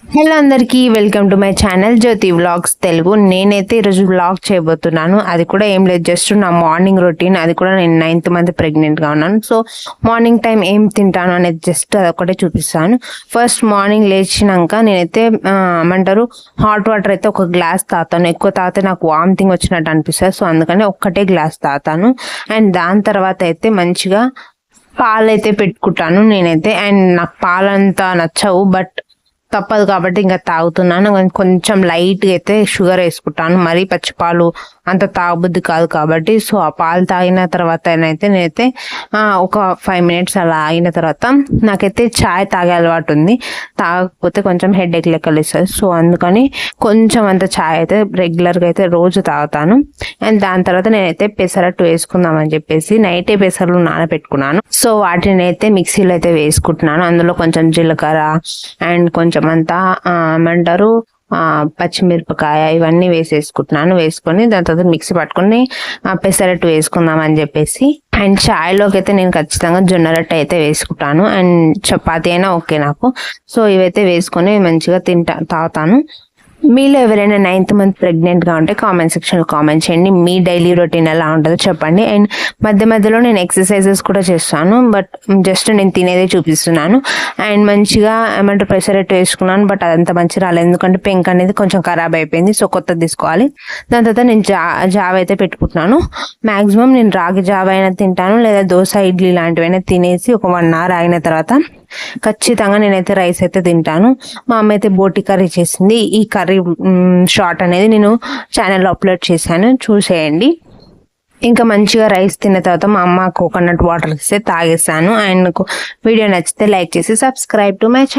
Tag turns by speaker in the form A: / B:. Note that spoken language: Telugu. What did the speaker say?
A: హలో అందరికీ, welcome to my channel Jyothi vlogs Telugu. నేనైతే ఈరోజు వ్లాగ్ చేయబోతున్నాను. అది కూడా ఏం లేదు, జస్ట్ నా మార్నింగ్ రొటీన్. అది కూడా నేను 9th మంత్ ప్రెగ్నెంట్గా ఉన్నాను. సో మార్నింగ్ టైం ఏం తింటాను అనేది జస్ట్ అదొకటే చూపిస్తాను. ఫస్ట్ మార్నింగ్ లేచినాక నేనైతే ఏమంటారు హాట్ వాటర్ అయితే ఒక గ్లాస్ తాగుతాను. ఎక్కువ తాగితే నాకు వామిటింగ్ వచ్చినట్టు అనిపిస్తుంది. సో అందుకని ఒక్కటే గ్లాస్ తాగుతాను. అండ్ దాని తర్వాత అయితే మంచిగా పాలు అయితే పెట్టుకుంటాను నేనైతే. అండ్ నాకు పాలు అంతా నచ్చవు, బట్ తప్పదు కాబట్టి ఇంకా తాగుతున్నాను. కొంచెం లైట్గా అయితే షుగర్ వేసుకుంటాను. మరీ పచ్చిపాలు అంత తాగబుద్ధి కాదు కాబట్టి. సో ఆ పాలు తాగిన తర్వాత అయితే నేనైతే ఒక 5 minutes అలా ఆగిన తర్వాత నాకైతే చాయ్ తాగే అలవాటు ఉంది. తాగకపోతే కొంచెం హెడేక్ లెక్కలు ఇస్తుంది. సో అందుకని కొంచెం అంత చాయ్ అయితే రెగ్యులర్గా అయితే రోజు తాగుతాను. అండ్ దాని తర్వాత నేనైతే పెసరట్టు వేసుకుందామని చెప్పేసి నైటే పెసర్లు నానబెట్టుకున్నాను. సో వాటిని అయితే మిక్సీలో అయితే వేసుకుంటున్నాను. అందులో కొంచెం జీలకర్ర అండ్ కొంచెం అంతా ఏమంటారు పచ్చిమిరపకాయ ఇవన్నీ వేసేసుకుంటున్నాను. వేసుకొని దాని తర్వాత మిక్సీ పట్టుకుని పెసరట్టు వేసుకుందాం అని చెప్పేసి. అండ్ చాయ్లోకి అయితే నేను ఖచ్చితంగా జొన్న రొట్టె అయితే వేసుకుంటాను. అండ్ చపాతీ అయినా ఓకే నాకు. సో ఇవైతే వేసుకొని మంచిగా తాగుతాను. మీలో ఎవరైనా 9th మంత్ ప్రెగ్నెంట్గా ఉంటే కామెంట్ సెక్షన్లో కామెంట్ చేయండి. మీ డైలీ రొటీన్ ఎలా ఉంటుందో చెప్పండి. అండ్ మధ్య మధ్యలో నేను ఎక్సర్సైజెస్ కూడా చేస్తాను, బట్ జస్ట్ నేను తినేదే చూపిస్తున్నాను. అండ్ మంచిగా ఏమంటారు పెసరట్టు వేసుకున్నాను, బట్ అదంతా మంచి రాలేదు, ఎందుకంటే పెంక్ అనేది కొంచెం ఖరాబ్ అయిపోయింది. సో కొత్తది తీసుకోవాలి. దాని తర్వాత నేను జావ అయితే పెట్టుకుంటున్నాను. మ్యాక్సిమం నేను రాగి జావ అయినా తింటాను, లేదా దోశ ఇడ్లీ లాంటివైనా తినేసి ఒక 1 hour అయిన తర్వాత ఖచ్చితంగా నేనైతే రైస్ అయితే తింటాను. మా అమ్మ అయితే బోటి కర్రీ చేసింది. ఈ కర్రీ షార్ట్ అనేది నేను ఛానల్లో అప్లోడ్ చేశాను, చూసేయండి. ఇంకా మంచిగా రైస్ తిన్న తర్వాత మా అమ్మ కోకోనట్ వాటర్ ఇస్తే తాగేసాను. అండ్ వీడియో నచ్చితే లైక్ చేసి సబ్స్క్రైబ్ టు మై ఛానల్.